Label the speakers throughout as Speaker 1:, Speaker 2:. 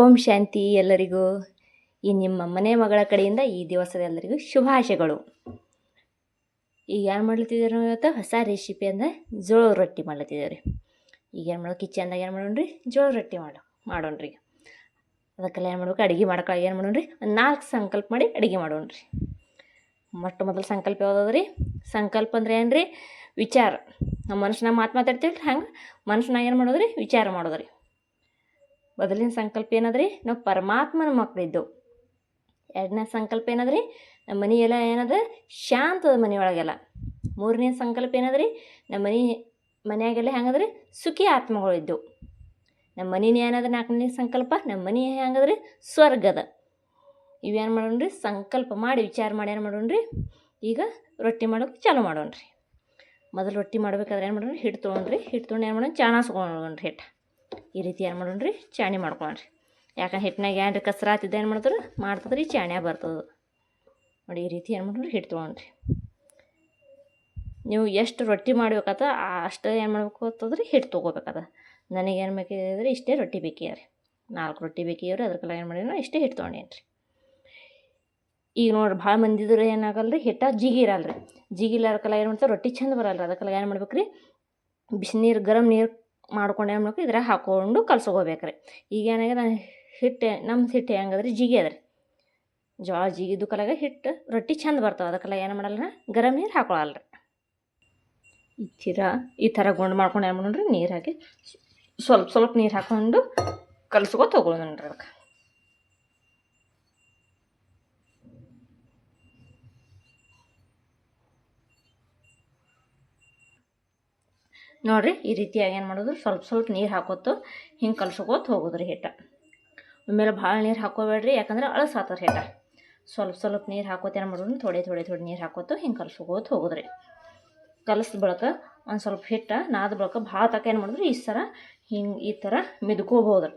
Speaker 1: ಓಂ ಶಾಂತಿ ಎಲ್ಲರಿಗೂ. ಈ ನಿಮ್ಮ ಮನೆ ಮಗಳ ಕಡೆಯಿಂದ ಈ ದಿವಸದ ಎಲ್ಲರಿಗೂ ಶುಭಾಶಯಗಳು. ಈಗ ಏನು ಮಾಡ್ಲತ್ತಿದ್ದೀರಿ ನಾವು ಇವತ್ತು ಹೊಸ ರೆಸಿಪಿ ಅಂದರೆ ಜೋಳ ರೊಟ್ಟಿ ಮಾಡ್ಲತ್ತಿದ್ದೀವಿ ರೀ. ಈಗ ಏನು ಮಾಡೋದು, ಕಿಚನ್ದಾಗ ಏನು ಮಾಡೋಣ್ರಿ, ಜೋಳ ರೊಟ್ಟಿ ಮಾಡೋಣ್ರಿ. ಅದಕ್ಕೆಲ್ಲ ಏನು ಮಾಡ್ಬೇಕು, ಅಡುಗೆ ಮಾಡ್ಕೊಳ್ಳಿ ಏನು ಮಾಡೋಣ್ರಿ, ಒಂದು 4 ಸಂಕಲ್ಪ ಮಾಡಿ ಅಡುಗೆ ಮಾಡೋಣ್ರಿ. ಮೊಟ್ಟ ಮೊದಲು ಸಂಕಲ್ಪ ಯಾವ್ದು ರೀ? ಸಂಕಲ್ಪ ಅಂದರೆ ಏನು ರೀ? ವಿಚಾರ. ನಮ್ಮ ಮನಸ್ಸಿನಾಗ ಮಾತಾಡ್ತೀವಿ ರೀ, ಹಂಗೆ ಮನಸ್ಸಿನಾಗ ಏನು ಮಾಡೋದ್ರಿ, ವಿಚಾರ ಮಾಡೋದ್ರಿ. ಮೊದಲಿನ ಸಂಕಲ್ಪ ಏನದ್ರಿ, ನಾವು ಪರಮಾತ್ಮನ ಮಕ್ಕಳಿದ್ದೆವು. ಎರಡನೇ ಸಂಕಲ್ಪ ಏನದ್ರಿ, ನಮ್ಮ ಮನೆಯೆಲ್ಲ ಏನದ ಶಾಂತದ ಮನೆಯೊಳಗೆಲ್ಲ. ಮೂರನೇ ಸಂಕಲ್ಪ ಏನದ್ರಿ, ನಮ್ಮ ಮನೆಯಾಗೆಲ್ಲ ಹೆಂಗದ್ರಿ, ಸುಖಿ ಆತ್ಮಗಳು ಇದ್ದವು. ನಮ್ಮ ಮನೇನ ಏನದ ನಾಲ್ಕನೇ ಸಂಕಲ್ಪ, ನಮ್ಮ ಮನೆ ಹೆಂಗದ್ರಿ, ಸ್ವರ್ಗದ. ಇವೇನು ಮಾಡೋಣ್ರಿ, ಸಂಕಲ್ಪ ಮಾಡಿ ವಿಚಾರ ಮಾಡಿ ಏನು ಮಾಡೋಣ್ರಿ, ಈಗ ರೊಟ್ಟಿ ಮಾಡೋಕೆ ಚಾಲು ಮಾಡೋಣ್ರಿ. ಮೊದಲು ರೊಟ್ಟಿ ಮಾಡ್ಬೇಕಾದ್ರೆ ಏನು ಮಾಡೋಣ್ರಿ, ಹಿಟ್ಟು ತೊಗೊಂಡ್ರಿ, ಹಿಟ್ಟು ತೊಗೊಂಡು ಏನು ಮಾಡೋಣ, ಚಾಣಿಸ್ಕೊಂಡ್ರಿ ಹಿಟ್ಟು. ಈ ರೀತಿ ಏನು ಮಾಡೋಣ್ರಿ, ಚಾಣಿ ಮಾಡ್ಕೊಳ್ರಿ. ಯಾಕಂದ್ರೆ ಹಿಟ್ಟಿನಾಗ ಏನ್ರಿ ಕಸ್ರಾತಿದ್ದ ಏನು ಮಾಡ್ತದ್ರಿ ಚಾಣ್ಯ ಬರ್ತದೆ ನೋಡಿ. ಈ ರೀತಿ ಏನು ಮಾಡೋಣ್ರಿ, ಹಿಟ್ಟು ತೊಗೊಂಡ್ರಿ. ನೀವು ಎಷ್ಟು ರೊಟ್ಟಿ ಮಾಡ್ಬೇಕತ್ತ ಅಷ್ಟು ಏನು ಮಾಡ್ಬೇಕು ಅಂತಂದ್ರೆ ಹಿಟ್ಟು ತೊಗೋಬೇಕದ. ನನಗೇನು ಬೇಕಿದ್ರೆ ಇಷ್ಟೇ ರೊಟ್ಟಿ ಬೇಕಿವ್ರಿ, 4 ರೊಟ್ಟಿ ಬೇಕಿವ್ರಿ. ಅದಕ್ಕೆಲ್ಲ ಏನು ಮಾಡಿದ್ರೆ ಇಷ್ಟೇ ಹಿಟ್ಟು ತೊಗೊಂಡೇನ್ರಿ. ಈಗ ನೋಡ್ರಿ, ಭಾಳ ಮಂದಿದ್ರೆ ಏನಾಗಲ್ಲ ರೀ, ಹಿಟ್ಟ ಜಿಗಿ ಇರಲ್ಲ ರೀ. ಜಿಗಿಲಾರ್ಕಲ್ಲ ಏನು ಮಾಡ್ತಾರೆ, ರೊಟ್ಟಿ ಚಂದ ಬರಲ್ಲ ರೀ. ಅದಕ್ಕೆಲ್ಲ ಏನು ಮಾಡ್ಬೇಕು ರೀ, ಬಿಸಿನೀರು ಗರಂ ನೀರು ಮಾಡ್ಕೊಂಡು ಏನು ಮಾಡ್ಬೇಕು, ಇದ್ರಾಗ ಹಾಕ್ಕೊಂಡು ಕಲ್ಸ್ಕೋಬೇಕು ರೀ. ಈಗ ಏನಾಗಿದೆ, ಹಿಟ್ಟು ನಮ್ಮ ಹಿಟ್ಟು ಹೆಂಗದ್ರಿ, ಜಿಗಿ ಅದ ರೀ. ಜೋಳ ಜಿಗಿದು ಕಲಾಗ ಹಿಟ್ಟು ರೊಟ್ಟಿ ಚಂದ ಬರ್ತಾವೆ. ಅದಕ್ಕೆಲ್ಲ ಏನು ಮಾಡಲ್ಲ, ಗರಂ ನೀರು ಹಾಕೊಳ್ಳಲ್ಲ ರೀ. ಈ ಥರ ಗುಂಡು ಮಾಡ್ಕೊಂಡು ಏನು ಮಾಡೋಣ್ರಿ, ನೀರು ಹಾಕಿ ಸ್ವಲ್ಪ ನೀರು ಹಾಕ್ಕೊಂಡು ಕಲ್ಸ್ಕೊತ ಹೋಗೋಣ್ರಿ. ಅದಕ್ಕೆ ನೋಡಿರಿ, ಈ ರೀತಿಯಾಗಿ ಏನು ಮಾಡೋದು, ಸ್ವಲ್ಪ ನೀರು ಹಾಕೋತು ಹಿಂಗೆ ಕಲ್ಸ್ಕೋತ ಹೋಗೋದ್ರಿ ಹಿಟ್ಟು. ಆಮೇಲೆ ಭಾಳ ನೀರು ಹಾಕೋಬೇಡ್ರಿ, ಯಾಕಂದ್ರೆ ಅಳಸಾತದ ಹಿಟ್ಟು. ಸ್ವಲ್ಪ ನೀರು ಹಾಕೋತ ಏನು ಮಾಡೋದು, ಥೋಡೆ ನೀರು ಹಾಕೋತು ಹಿಂಗೆ ಕಲ್ಸ್ಕೋತ ಹೋಗೋದ್ರಿ. ಕಲಸಿದ ಬಳಕ ಒಂದು ಸ್ವಲ್ಪ ಹಿಟ್ಟು ನಾದ ಬಳಕ ಭಾಳ ತಕ ಏನು ಮಾಡಿದ್ರಿ, ಈ ಥರ ಮಿದ್ಕೋಬೋದ್ರಿ.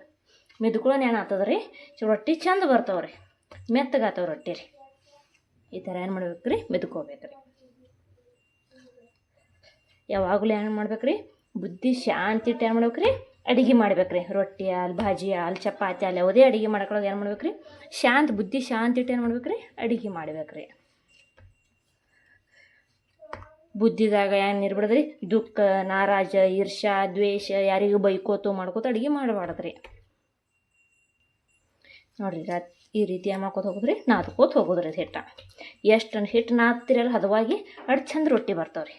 Speaker 1: ಮಿದ್ಕೊಳ್ಳೋಣ ಏನಾಗ್ತದ ರೀ, ರೊಟ್ಟಿ ಚಂದ ಬರ್ತಾವ್ರಿ, ಮೆತ್ತಗಾತವ ರೊಟ್ಟಿ ರೀ. ಈ ಥರ ಏನು ಮಾಡ್ಬೇಕು ರೀ, ಮಿದ್ಕೋಬೇಕು ರೀ. ಯಾವಾಗಲೂ ಏನು ಮಾಡ್ಬೇಕು ರೀ, ಬುದ್ಧಿ ಶಾಂತಿ ಇಟ್ಟು ಏನು ಮಾಡ್ಬೇಕು ರೀ, ಅಡುಗೆ ಮಾಡ್ಬೇಕು ರೀ. ರೊಟ್ಟಿ all, bhaji all, chapati all, ಯಾವುದೇ ಅಡುಗೆ ಮಾಡ್ಕೊಳ್ಳೋದು ಏನು ಮಾಡ್ಬೇಕು ರೀ, ಬುದ್ಧಿ ಶಾಂತಿ ಇಟ್ಟು ಏನು ಮಾಡ್ಬೇಕು ರೀ, ಅಡುಗೆ ಮಾಡ್ಬೇಕು ರೀ. ಬುದ್ಧಿದಾಗ ಏನು ಇರ್ಬಿಡದ್ರಿ, ದುಃಖ, ನಾರಾಜ, ಈರ್ಷಾ, ದ್ವೇಷ, ಯಾರಿಗೂ ಬೈಕೋತು ಮಾಡ್ಕೋತ ಅಡುಗೆ ಮಾಡಬಾರ್ದ್ರಿ. ನೋಡಿರಿ, ಈ ರೀತಿ ಏನು ಮಾಡ್ಕೋತ ಹೋಗೋದ್ರಿ, ನಾದ್ಕೋತ ಹೋಗೋದ್ರಿ ಹಿಟ್ಟು. ಎಷ್ಟು ಹಿಟ್ಟು ನಾದ್ತಿರಲ್ಲ ಹದವಾಗಿ, ಅಷ್ಟು ಚಂದ ರೊಟ್ಟಿ ಬರ್ತಾವ್ರಿ.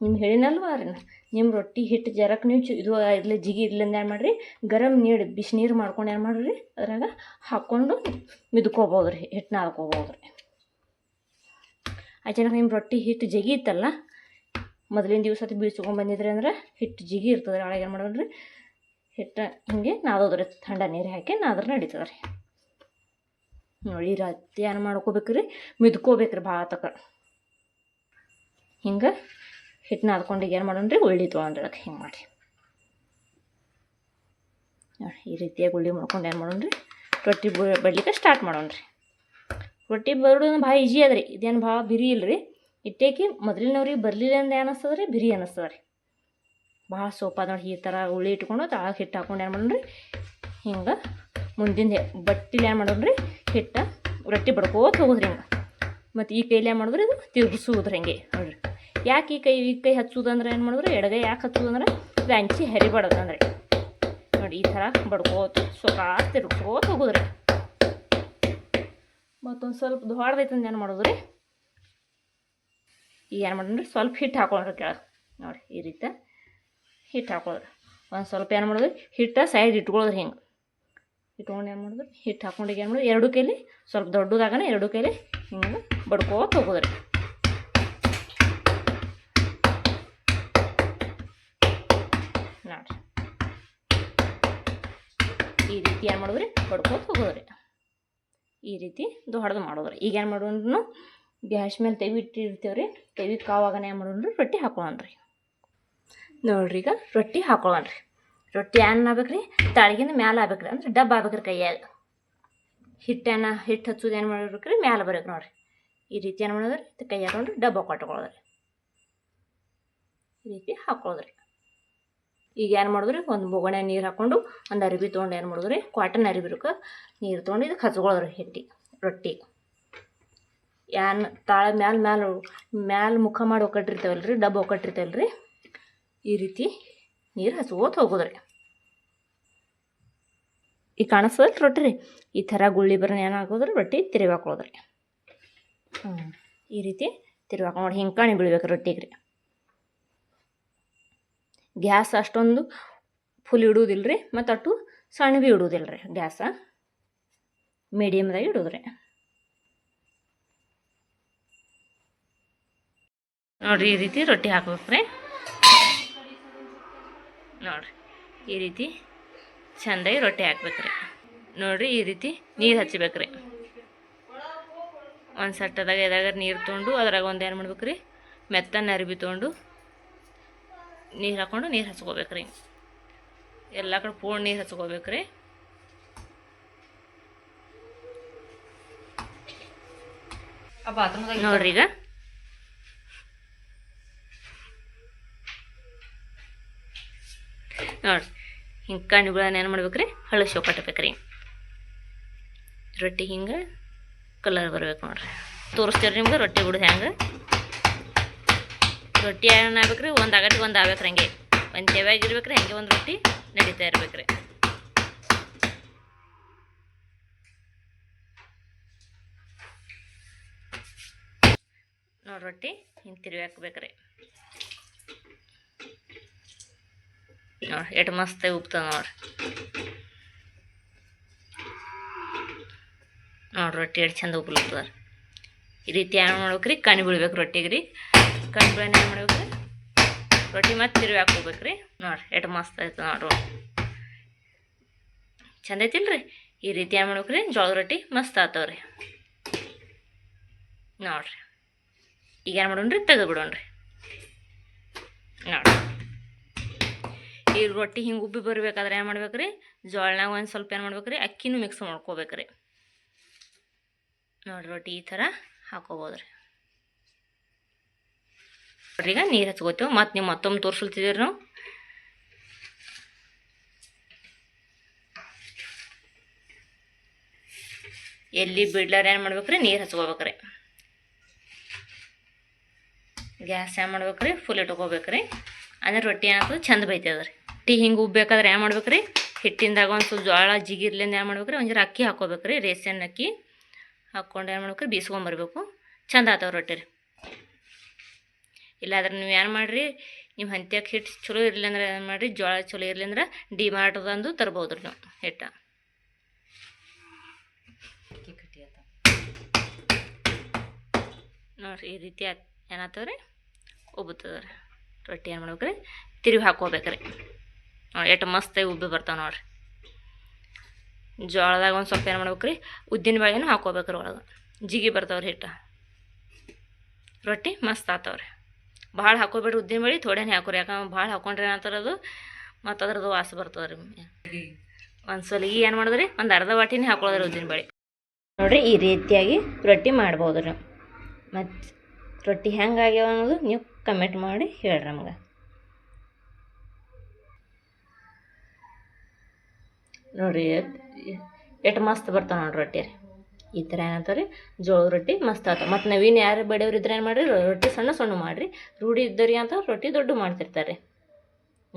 Speaker 1: ನಿಮ್ಗೆ ಹೇಳಿನಲ್ವ ರೀ, ನಿಮ್ಮ ರೊಟ್ಟಿ ಹಿಟ್ಟು ಜರಕ್ಕೆ ನೀವು ಇರಲಿ ಜಿಗಿ ಇರ್ಲಿಂದ ಏನು ಮಾಡಿರಿ, ಗರಂ ನೀರು ಬಿಸಿನೀರು ಮಾಡ್ಕೊಂಡು ಏನು ಮಾಡಿರಿ, ಅದ್ರಾಗ ಹಾಕ್ಕೊಂಡು ಮಿದ್ಕೋಬೋದು ರೀ, ಹಿಟ್ಟು ನಾದ್ಕೋಬೋದು ರೀ. ಅಚಾನಕ್ ನಿಮ್ಮ ರೊಟ್ಟಿ ಹಿಟ್ಟು ಜಿಗಿ ಇತ್ತಲ್ಲ, ಮೊದಲಿನ ದಿವಸ ಬೀಳ್ಸ್ಕೊಂಡ್ಬಂದಿದ್ರಿ ಅಂದ್ರೆ ಹಿಟ್ಟು ಜಿಗಿ ಇರ್ತದೆ ರೀ. ಒಳಗೆ ಏನು ಮಾಡೋದ್ರಿ, ಹಿಟ್ಟು ಹಿಂಗೆ ನಾದೋದ್ರಿ, ಥಂಡ ನೀರು ಹಾಕಿ ನಾದ್ರೆ ನಡೀತದೆ ರೀ. ನೋಡಿ, ರಾತ್ರಿ ಏನು ಮಾಡ್ಕೋಬೇಕು ರೀ, ಮಿದ್ಕೋಬೇಕು ರೀ ಭಾಳ ತಕ. ಹಿಂಗೆ ಹಿಟ್ಟು ನಾದ್ಕೊಂಡು ಏನು ಮಾಡೋಣ್ರಿ, ಉಳ್ಳಿ ತೊಗೊಂಡ್ರಿ. ಅದಕ್ಕೆ ಹಿಂಗೆ ಮಾಡಿ ಈ ರೀತಿಯಾಗಿ ಉಳ್ಳಿ ಮಾಡ್ಕೊಂಡು ಏನು ಮಾಡೋಣ್ರಿ, ರೊಟ್ಟಿ ಬಡ್ಲಿಕ್ಕೆ ಸ್ಟಾರ್ಟ್ ಮಾಡೋಣ್ರಿ. ರೊಟ್ಟಿ ಬರೋದು ಭಾಳ ಈಜಿ ಅದ ರೀ, ಇದೇನು ಭಾಳ ಬಿರಿ ಇಲ್ಲ ರೀ. ಇಟ್ಟೇಕಿ ಮೊದಲಿನವ್ರಿಗೆ ಬರಲಿಲ್ಲ ಅಂದ್ರೆ ಏನಿಸ್ತದೆ ರೀ, ಬಿರಿ ಅನ್ನಿಸ್ತದೆ ರೀ. ಭಾಳ ಸೋಪಾದ ನೋಡಿ. ಈ ಥರ ಉಳ್ಳಿ ಇಟ್ಕೊಂಡು ತಾಳಗೆ ಹಿಟ್ಟು ಹಾಕ್ಕೊಂಡು ಏನು ಮಾಡೋಣ್ರಿ, ಹಿಂಗೆ ಮುಂದಿನ ಬಟ್ಟಿಲಿ ಏನು ಮಾಡೋಣ್ರಿ, ಹಿಟ್ಟು ರೊಟ್ಟಿ ಬಡ್ಕೋತ ಹೋಗೋದ್ರಿ ಹಿಂಗೆ. ಮತ್ತು ಈ ಕೈಲಿ ಏನು ಮಾಡಿದ್ರಿ, ಇದು ತಿರುಗಿಸೋದ್ರಿ ಹಿಂಗೆ. ನೋಡಿರಿ, ಯಾಕೆ ಈ ಕೈ ಹಚ್ಚೋದಂದ್ರೆ ಏನು ಮಾಡಿದ್ರು, ಎಡಗೈ ಯಾಕೆ ಹಚ್ಚೋದಂದ್ರೆ ಇದು ಅಂಚಿ ಹರಿಬಾರ್ದಂದ್ರೆ ನೋಡಿ, ಈ ಥರ ಬಡ್ಕೋತ ಸೊಕಾಸ್ ತಿರುಗ್ಕೋತ ಹೋಗೋದ್ರಿ. ಮತ್ತೊಂದು ಸ್ವಲ್ಪ ದೊಡ್ಡದೈತಂದು ಏನು ಮಾಡೋದ್ರಿ, ಈಗ ಏನು ಮಾಡೋಣ್ರಿ, ಸ್ವಲ್ಪ ಹಿಟ್ಟು ಹಾಕೊಳ್ಳೋರಿ ಕೆಳಗೆ. ನೋಡಿ, ಈ ರೀತಿ ಹಿಟ್ಟು ಹಾಕೊಳ್ಳೋರಿ. ಒಂದು ಸ್ವಲ್ಪ ಏನು ಮಾಡೋದು, ಹಿಟ್ಟು ಸೈಡ್ ಇಟ್ಕೊಳ್ಳೋದ್ರಿ. ಹಿಂಗೆ ಇಟ್ಕೊಂಡು ಏನು ಮಾಡಿದ್ರು, ಹಿಟ್ಟು ಹಾಕೊಂಡು ಏನು ಮಾಡೋದು, ಎರಡು ಕೈಲಿ ಸ್ವಲ್ಪ ದೊಡ್ಡದಾಗನೇ ಎರಡು ಕೈಲಿ ಹಿಂಗೆ ಬಡ್ಕೋತ ಹೋಗೋದ್ರಿ. ನೋಡಿರಿ, ಈ ರೀತಿ ಏನು ಮಾಡೋದ್ರಿ, ಬಡ್ಕೋತ ಹೋಗೋದ್ರಿ. ಈ ರೀತಿ ದೊಡ್ಡದು ಮಾಡೋದ್ರಿ. ಈಗ ಏನು ಮಾಡೋಣ, ಗ್ಯಾಸ್ ಮೇಲೆ ತೆವಿ ಇಟ್ಟಿರ್ತೀವ್ರಿ, ತೆವಿ ಕಾವಾಗನೇ ಏನು ಮಾಡೋಣ್ರಿ, ರೊಟ್ಟಿ ಹಾಕೊಳ್ಳೋಣ್ರಿ. ನೋಡ್ರಿ, ಈಗ ರೊಟ್ಟಿ ಹಾಕೊಳ್ಳೋಣ್ರಿ. ರೊಟ್ಟಿ ಏನು ಆಗ್ಬೇಕು ರೀ, ತಾಳಿಗಿಂದ ಮ್ಯಾಲೆ ಆಗ್ಬೇಕು ರೀ, ಅಂದ್ರೆ ಡಬ್ಬ ಆಗ್ಬೇಕು ರೀ ಕೈಯಾಗ. ಹಿಟ್ಟು ಹಚ್ಚೋದು ಏನು ಮಾಡ್ಬೇಕು ರೀ, ಮ್ಯಾಲೆ ಬರ್ಬೇಕು ನೋಡಿರಿ. ಈ ರೀತಿ ಏನು ಮಾಡೋದ್ರಿ, ಕೈ ಹಾಕೊಂಡ್ರಿ ಡಬ್ಬ ಕೊಟ್ಕೊಳ್ಳೋದ್ರಿ. ಈ ರೀತಿ ಹಾಕೊಳ್ಳೋದ್ರಿ. ಈಗ ಏನು ಮಾಡಿದ್ರಿ, ಒಂದು ಬೊಗಣೆ ನೀರು ಹಾಕ್ಕೊಂಡು ಒಂದು ಅರಿವಿ ತೊಗೊಂಡು ಏನು ಮಾಡಿದ್ರಿ, ಕಾಟನ್ ಅರಿವಿರಕ್ಕೆ ನೀರು ತೊಗೊಂಡು ಇದಕ್ಕೆ ಹಚ್ಕೊಳ್ಳೋದ್ರಿ ರೊಟ್ಟಿ ಏನು ತಾಳ ಮ್ಯಾಲೆ ಮುಖ ಮಾಡಿ ಒಕ್ಕಟ್ಟಿರ್ತೇವಲ್ಲ ರೀ, ಡಬ್ಬ ಒಕ್ಕಟ್ಟಿರ್ತೇವಲ್ಲ ರೀ, ಈ ರೀತಿ ನೀರು ಹಚ್ಕೋತ ಹೋಗೋದ್ರಿ. ಈಗ ಕಾಣಿಸ್ತದ ರೊಟ್ಟಿ ರೀ, ಈ ಥರ ಗುಳ್ಳಿ ಬರೋಣ ಏನು ಹಾಕೋದ್ರಿ, ರೊಟ್ಟಿ ತಿರುವಿ ಹಾಕೊಳ್ಳೋದ್ರಿ. ಈ ರೀತಿ ತಿರುವಿ ಹಾಕೊಂಡು ನೋಡಿ, ಹಿಂಗೆ ಬೀಳ್ಬೇಕು ರೊಟ್ಟಿಗೆ ರೀ. ಗ್ಯಾಸ್ ಅಷ್ಟೊಂದು ಫುಲ್ ಇಡುವುದಿಲ್ಲ ರೀ, ಮತ್ತು ಅಷ್ಟು ಸಣ್ಣ ಭೀ ಇಡುವುದಿಲ್ಲ ರೀ, ಗ್ಯಾಸ ಮೀಡಿಯಮ್ದಾಗ ಇಡೋದ್ರಿ. ನೋಡಿರಿ ಈ ರೀತಿ ರೊಟ್ಟಿ ಹಾಕ್ಬೇಕು ರೀ. ನೋಡಿರಿ ಈ ರೀತಿ ಚೆಂದಾಗಿ ರೊಟ್ಟಿ ಹಾಕ್ಬೇಕ್ರಿ. ನೋಡಿರಿ ಈ ರೀತಿ ನೀರು ಹಚ್ಬೇಕ್ರಿ. ಒಂದು ಸಟ್ಟದಾಗ ಎದಾಗ ನೀರು ತೊಗೊಂಡು ಅದ್ರಾಗ ಒಂದು ಏನು ಮಾಡ್ಬೇಕ್ರಿ, ಮೆತ್ತನ ಅರಿವಿ ತೊಗೊಂಡು ನೀರು ಹಾಕ್ಕೊಂಡು ನೀರು ಹಚ್ಕೋಬೇಕ್ರಿ. ಎಲ್ಲ ಕಡೆ ಪೂರ್ಣ ನೀರು ಹಚ್ಕೋಬೇಕ್ರಿ. ನೋಡ್ರಿ ಈಗ ನೋಡ್ರಿ ಹಿಂಗೆ ಕಣ್ಣುಗಳನ್ನ ಏನು ಮಾಡ್ಬೇಕ್ರಿ, ಹಳಸಿ ಒಕ್ಕಟ್ಬೇಕ್ರಿ. ರೊಟ್ಟಿ ಹಿಂಗೆ ಕಲರ್ ಬರ್ಬೇಕು ನೋಡ್ರಿ. ತೋರಿಸ್ತೀರಿ ನಿಮ್ಗೆ ರೊಟ್ಟಿ ಬಿಡೋದು ಹೆಂಗೆ. ರೊಟ್ಟಿ ಏನು ಆಗ್ಬೇಕ್ರಿ, ಒಂದು ಆಗಟ್ಟಿಗೆ ಒಂದು ಆಗ್ಬೇಕ್ರಿ, ಹಂಗೆ ಒಂದು ತೆವ್ಯಾಗಿರ್ಬೇಕ್ರಿ, ಹಂಗೆ ಒಂದು ರೊಟ್ಟಿ ನಡೀತಾ ಇರ್ಬೇಕ್ರಿ. ನೋಡಿ ರೊಟ್ಟಿ ಹಿಂಗೆ ತಿರುವಿ ಹಾಕ್ಬೇಕ್ರಿ. ನೋಡಿ ಎಷ್ಟು ಮಸ್ತ್ ಉಪ್ತದ ನೋಡ್ರಿ. ನೋಡ್ರಿ ರೊಟ್ಟಿ ಎಷ್ಟು ಚಂದ ಉಪ್ಲತ್ತದ. ಈ ರೀತಿ ಏನು ಮಾಡ್ಬೇಕ್ರಿ, ಕಣ್ಣು ಬೀಳ್ಬೇಕು ರೊಟ್ಟಿಗೆ ರೀ. ಕಣ್ಣು ಬೀಳೋಣ ಏನು ಮಾಡ್ಬೇಕ್ರಿ, ರೊಟ್ಟಿ ಮತ್ತೆ ತಿರುವಿ ಹಾಕ್ಕೋಬೇಕ್ರಿ. ನೋಡ್ರಿ ಎಷ್ಟು ಮಸ್ತ್ ಆಯ್ತು ನೋಡ್ರಿ, ಚಂದ ಐತಿಲ್ರಿ. ಈ ರೀತಿ ಏನು ಮಾಡ್ಬೇಕ್ರಿ, ಜೋಳದ ರೊಟ್ಟಿ ಮಸ್ತ್ ಆತವ್ರಿ. ನೋಡ್ರಿ ಈಗ ಏನು ಮಾಡೋಣ್ರಿ, ತೆಗೆದು ಬಿಡೋಣ್ರಿ. ನೋಡ್ರಿ ಈ ರೊಟ್ಟಿ ಹಿಂಗೆ ಉಬ್ಬಿ ಬರ್ಬೇಕಾದ್ರೆ ಏನು ಮಾಡ್ಬೇಕ್ರಿ, ಜೋಳನಾಗ ಒಂದು ಸ್ವಲ್ಪ ಏನು ಮಾಡ್ಬೇಕ್ರಿ, ಅಕ್ಕಿನೂ ಮಿಕ್ಸ್ ಮಾಡ್ಕೋಬೇಕ್ರಿ. ನೋಡಿರಿ ರೊಟ್ಟಿ ಈ ಥರ ಹಾಕೋಬೋದ್ರಿ. ನೋಡ್ರಿ ಈಗ ನೀರು ಹಚ್ಕೋತೇವೆ. ಮತ್ತು ನೀವು ಮತ್ತೊಮ್ಮೆ ತೋರಿಸ್ತಿದ್ದೀರಿ ನಾವು. ಎಲ್ಲಿ ಬಿಡ್ಲಾರ ಏನು ಮಾಡ್ಬೇಕ್ರಿ, ನೀರು ಹಚ್ಕೋಬೇಕ್ರಿ. ಗ್ಯಾಸ್ ಏನು ಮಾಡ್ಬೇಕ್ರಿ, ಫುಲ್ ಇಟ್ಕೋಬೇಕ್ರಿ. ಅಂದ್ರೆ ರೊಟ್ಟಿ ಏನಾಗ್ತದೆ, ಚಂದ ಬೈತದ ರೀ. ರೊಟ್ಟಿ ಹಿಂಗೆ ಉಬ್ಬೇಕಾದ್ರೆ ಏನು ಮಾಡ್ಬೇಕ್ರಿ, ಹಿಟ್ಟಿಂದಾಗ ಒಂದು ಸ್ವಲ್ಪ ಜೋಳ ಜಿಗಿರ್ಲಿಂದ ಏನು ಮಾಡ್ಬೇಕ್ರಿ, ಒಂಜರ ಅಕ್ಕಿ ಹಾಕೋಬೇಕ್ರಿ, ರೇಷನ್ ಅಕ್ಕಿ ಹಾಕ್ಕೊಂಡು ಏನು ಮಾಡ್ಬೇಕ್ರಿ, ಬೀಸ್ಕೊಂಬರ್ಬೇಕು. ಚಂದ ಆತವ ರೊಟ್ಟಿ ರೀ. ಇಲ್ಲಾದ್ರೆ ನೀವು ಏನು ಮಾಡಿರಿ, ನಿಮ್ಮ ಹಂತ್ಯಕ್ಕೆ ಹಿಟ್ಟು ಚಲೋ ಇರಲಿ ಅಂದ್ರೆ ಏನು ಮಾಡಿರಿ, ಜೋಳ ಚಲೋ ಇರಲಿ ಅಂದ್ರೆ ಡಿಮಾರ್ಟ್ದಂದು ತರ್ಬೋದು ರೀ ನೀವು ಹಿಟ್ಟು. ನೋಡಿರಿ ಈ ರೀತಿ ಏನಾಗ್ತವೆ ರೀ, ಉಬ್ಬುತ್ತದ ರೀ. ರೊಟ್ಟಿ ಏನು ಮಾಡ್ಬೇಕ್ರಿ, ತಿರುವಿ ಹಾಕ್ಕೋಬೇಕ್ರಿ. ನೋಡಿ ಎಷ್ಟು ಮಸ್ತಾಗಿ ಉಬ್ಬಿ ಬರ್ತಾವೆ ನೋಡಿರಿ. ಜೋಳದಾಗ ಒಂದು ಸ್ವಲ್ಪ ಏನು ಮಾಡ್ಬೇಕ್ರಿ, ಉದ್ದಿನ ಬೇಳೆನೂ ಹಾಕ್ಕೋಬೇಕ್ರಿ. ಒಳಗೆ ಜಿಗಿ ಬರ್ತಾವ್ರಿ ಹಿಟ್ಟು. ರೊಟ್ಟಿ ಮಸ್ತ್ ಆತವ್ರಿ. ಭಾಳ ಹಾಕೋಬೇಡ್ರಿ ಉದ್ದಿನ ಬೇಳೆ, ಥೋಡೆನೇ ಹಾಕೋರಿ. ಯಾಕಂದ್ರೆ ಭಾಳ ಹಾಕೊಂಡ್ರೆ ಏನಾಗ್ತಾರ ಅದು ಮತ್ತು ಅದ್ರದ್ದು ವಾಸ ಬರ್ತದೆ ರೀ. ಒಂದು ಸಲಿಗೆ ಏನು ಮಾಡಿದ್ರಿ, ಒಂದು ಅರ್ಧ ವಾಟಿನೇ ಹಾಕೊಳ್ಳೋದ್ರಿ ಉದ್ದಿನ ಬೇಳೆ. ನೋಡಿರಿ ಈ ರೀತಿಯಾಗಿ ರೊಟ್ಟಿ ಮಾಡ್ಬೋದು ರೀ. ಮತ್ತು ರೊಟ್ಟಿ ಹೆಂಗೆ ಆಗ್ಯಾವ ಅನ್ನೋದು ನೀವು ಕಮೆಂಟ್ ಮಾಡಿ ಹೇಳ್ರಿ ನಮ್ಗೆ. ನೋಡಿರಿ ಎಷ್ಟು ಮಸ್ತ್ ಬರ್ತಾವೆ ನೋಡಿರಿ ರೊಟ್ಟಿ ರೀ. ಈ ಥರ ಏನಂತಾರೆ ರೀ, ಜೋಳದ ರೊಟ್ಟಿ ಮಸ್ತ್ ಆತ. ಮತ್ತು ನವೀನ್ ಯಾರು ಬಡಿಯವ್ರು ಇದ್ರೆ ಏನು ಮಾಡಿರಿ, ರೊಟ್ಟಿ ಸಣ್ಣ ಸಣ್ಣ ಮಾಡಿರಿ. ರೂಢಿ ಇದ್ದರಿ ಅಂತ ರೊಟ್ಟಿ ದೊಡ್ಡ ಮಾಡ್ತಿರ್ತಾರೆ.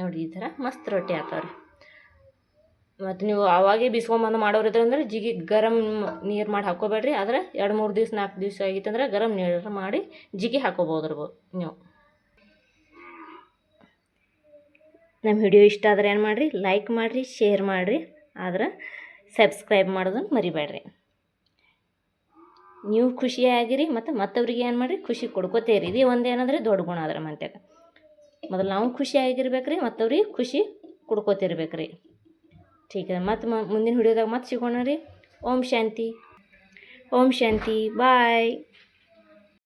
Speaker 1: ನೋಡಿ ಈ ಥರ ಮಸ್ತ್ ರೊಟ್ಟಿ ಆಗ್ತಾವ್ರಿ. ಮತ್ತು ನೀವು ಅವಾಗೇ ಬಿಸ್ಕೊಂಬಂದು ಮಾಡೋರಿದ್ರೆ ಅಂದ್ರೆ ಜಿಗಿ ಗರಂ ನೀರು ಮಾಡಿ ಹಾಕ್ಕೋಬೇಡ್ರಿ. ಆದರೆ 2-3 ದಿವ್ಸ 4 ದಿವಸ ಆಗಿತ್ತಂದ್ರೆ ಗರಂ ನೀರು ಮಾಡಿ ಜಿಗಿ ಹಾಕೋಬೋದ್ರಿ ನೀವು. ನಮ್ಮ ವಿಡಿಯೋ ಇಷ್ಟ ಆದರೆ ಏನು ಮಾಡಿರಿ, ಲೈಕ್ ಮಾಡಿರಿ, ಶೇರ್ ಮಾಡಿರಿ. ಆದ್ರೆ ಸಬ್ಸ್ಕ್ರೈಬ್ ಮಾಡೋದನ್ನು ಮರಿಬೇಡ್ರಿ. ನೀವು ಖುಷಿಯಾಗಿರಿ ಮತ್ತು ಮತ್ತೊಬ್ರಿಗೆ ಏನು ಮಾಡಿರಿ, ಖುಷಿ ಕೊಡ್ಕೋತೀರಿ. ಇದು ಒಂದು ಏನಂದ್ರೆ ದೊಡ್ಡ ಗುಣ ಆದ್ರೆ ಮಂತ್ಯಾಗ. ಮೊದಲು ನಾವು ಖುಷಿಯಾಗಿರ್ಬೇಕು ರೀ, ಮತ್ತವ್ರಿಗೆ ಖುಷಿ ಕೊಡ್ಕೋತಿರ್ಬೇಕು ರೀ. ठीक है मत ಮುಂದಿನ ವಿಡಿಯೋದಾಗ ಮತ್ತೆ ಸಿಗೋಣ ರೀ. ಓಂ ಶಾಂತಿ. ಓಂ ಶಾಂತಿ. ಬಾಯ್.